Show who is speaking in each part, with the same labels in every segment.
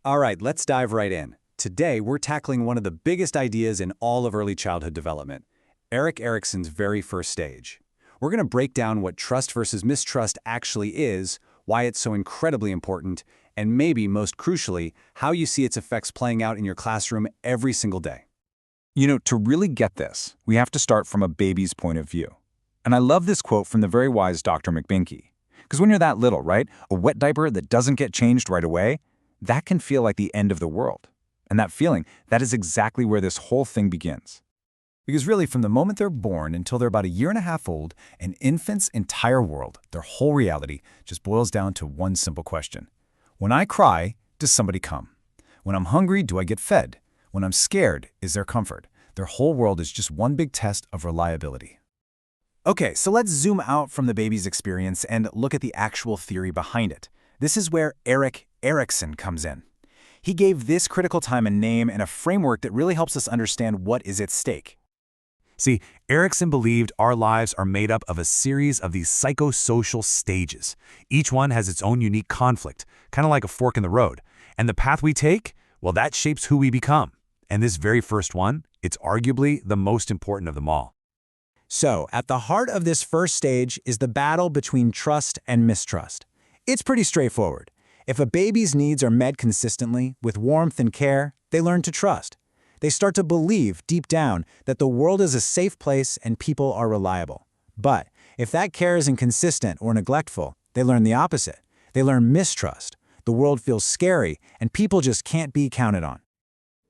Speaker 1: All right, let's dive right in. Today, we're tackling one of the biggest ideas in all of early childhood development, Erik Erikson's very first stage. We're going to break down what trust versus mistrust actually is, why it's so incredibly important, and maybe most crucially, how you see its effects playing out in your classroom every single day.
Speaker 2: To really get this, we have to start from a baby's point of view. And I love this quote from the very wise Dr. McBinkey. Because when you're that little, right, a wet diaper that doesn't get changed right away, that can feel like the end of the world. And that feeling, that is exactly where this whole thing begins.
Speaker 3: Because really, from the moment they're born until they're about a year and a half old, an infant's entire world, their whole reality, just boils down to one simple question. When I cry, does somebody come? When I'm hungry, do I get fed? When I'm scared, is there comfort? Their whole world is just one big test of reliability. Okay, so let's zoom out from the baby's experience and look at the actual theory behind it. This is where Erik Erikson comes in. He gave this critical time a name and a framework that really helps us understand what is at stake.
Speaker 4: See, Erikson believed our lives are made up of a series of these psychosocial stages. Each one has its own unique conflict, kind of like a fork in the road. And the path we take, well, that shapes who we become. And this very first one, it's arguably the most important of them all.
Speaker 3: So, at the heart of this first stage is the battle between trust and mistrust. It's pretty straightforward. If a baby's needs are met consistently, with warmth and care, they learn to trust. They start to believe, deep down, that the world is a safe place and people are reliable. But if that care is inconsistent or neglectful, they learn the opposite. They learn mistrust. The world feels scary, and people just can't be counted on.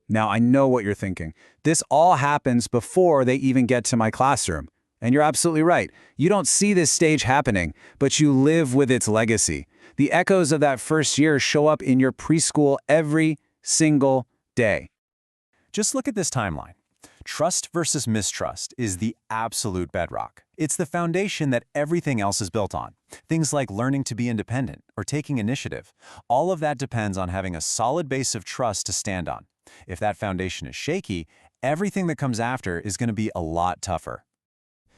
Speaker 1: Now, I know what you're thinking. This all happens before they even get to my classroom. And you're absolutely right. You don't see this stage happening, but you live with its legacy. The echoes of that first year show up in your preschool every single day.
Speaker 3: Just look at this timeline. Trust versus mistrust is the absolute bedrock. It's the foundation that everything else is built on. Things like learning to be independent or taking initiative. All of that depends on having a solid base of trust to stand on. If that foundation is shaky, everything that comes after is going to be a lot tougher.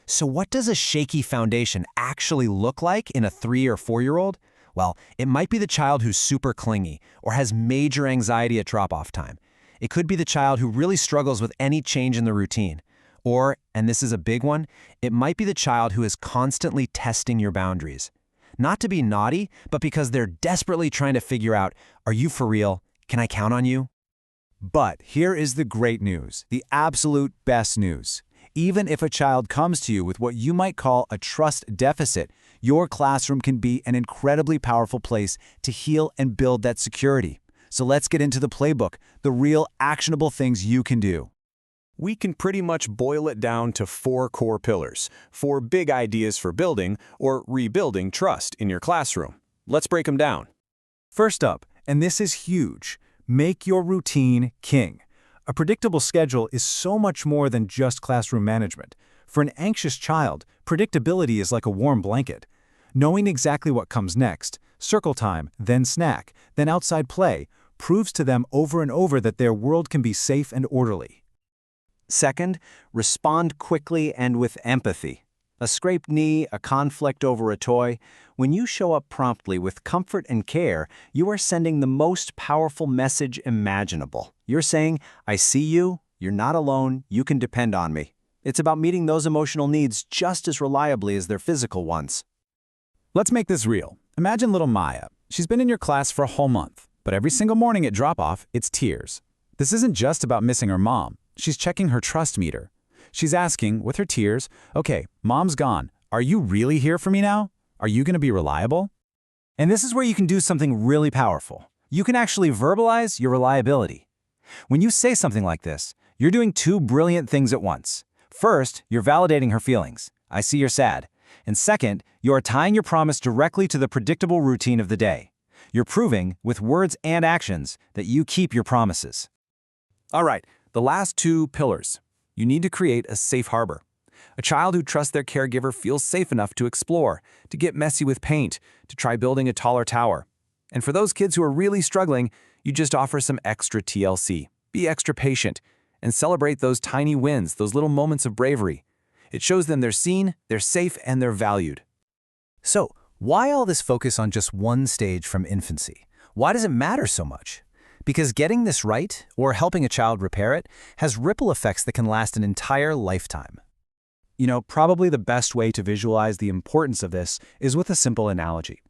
Speaker 5: So what does a shaky foundation actually look like in a 3 or 4-year-old? Well, it might be the child who's super clingy or has major anxiety at drop-off time. It could be the child who really struggles with any change in the routine. Or, and this is a big one, it might be the child who is constantly testing your boundaries. Not to be naughty, but because they're desperately trying to figure out, are you for real? Can I count on you?
Speaker 3: But here is the great news, the absolute best news. Even if a child comes to you with what you might call a trust deficit, your classroom can be an incredibly powerful place to heal and build that security. So let's get into the playbook, the real actionable things you can do.
Speaker 6: We can pretty much boil it down to 4 core pillars, 4 big ideas for building or rebuilding trust in your classroom. Let's break them down.
Speaker 3: First up, and this is huge, make your routine king. A predictable schedule is so much more than just classroom management. For an anxious child, predictability is like a warm blanket. Knowing exactly what comes next, circle time, then snack, then outside play, proves to them over and over that their world can be safe and orderly.
Speaker 5: Second, respond quickly and with empathy. A scraped knee, a conflict over a toy. When you show up promptly with comfort and care, you are sending the most powerful message imaginable. You're saying, I see you, you're not alone, you can depend on me. It's about meeting those emotional needs just as reliably as their physical ones.
Speaker 3: Let's make this real. Imagine little Maya. She's been in your class for a whole month, but every single morning at drop-off, it's tears. This isn't just about missing her mom. She's checking her trust meter. She's asking, with her tears, okay, mom's gone. Are you really here for me now? Are you going to be reliable?
Speaker 5: And this is where you can do something really powerful. You can actually verbalize your reliability. When you say something like this, you're doing 2 brilliant things at once. First, you're validating her feelings. I see you're sad. And second, you are tying your promise directly to the predictable routine of the day. You're proving, with words and actions, that you keep your promises.
Speaker 4: All right, the last 2 pillars. You need to create a safe harbor. A child who trusts their caregiver feels safe enough to explore, to get messy with paint, to try building a taller tower. And for those kids who are really struggling, you just offer some extra TLC. Be extra patient and celebrate those tiny wins, those little moments of bravery. It shows them they're seen, they're safe, and they're valued.
Speaker 5: So, why all this focus on just one stage from infancy? Why does it matter so much? Because getting this right, or helping a child repair it, has ripple effects that can last an entire lifetime.
Speaker 1: Probably the best way to visualize the importance of this is with a simple analogy.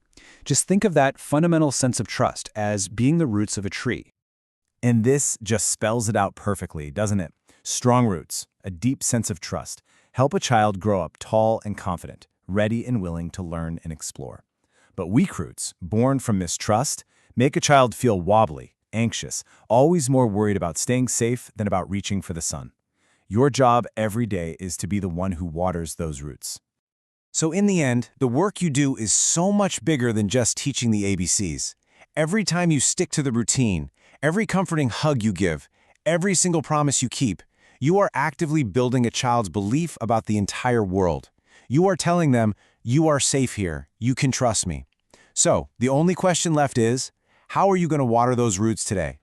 Speaker 1: Just think of that fundamental sense of trust as being the roots of a tree.
Speaker 2: And this just spells it out perfectly, doesn't it? Strong roots, a deep sense of trust, help a child grow up tall and confident, ready and willing to learn and explore. But weak roots, born from mistrust, make a child feel wobbly, anxious, always more worried about staying safe than about reaching for the sun. Your job every day is to be the one who waters those roots.
Speaker 3: So in the end, the work you do is so much bigger than just teaching the ABCs. Every time you stick to the routine, every comforting hug you give, every single promise you keep, you are actively building a child's belief about the entire world. You are telling them, you are safe here, you can trust me. So, the only question left is, how are you going to water those roots today?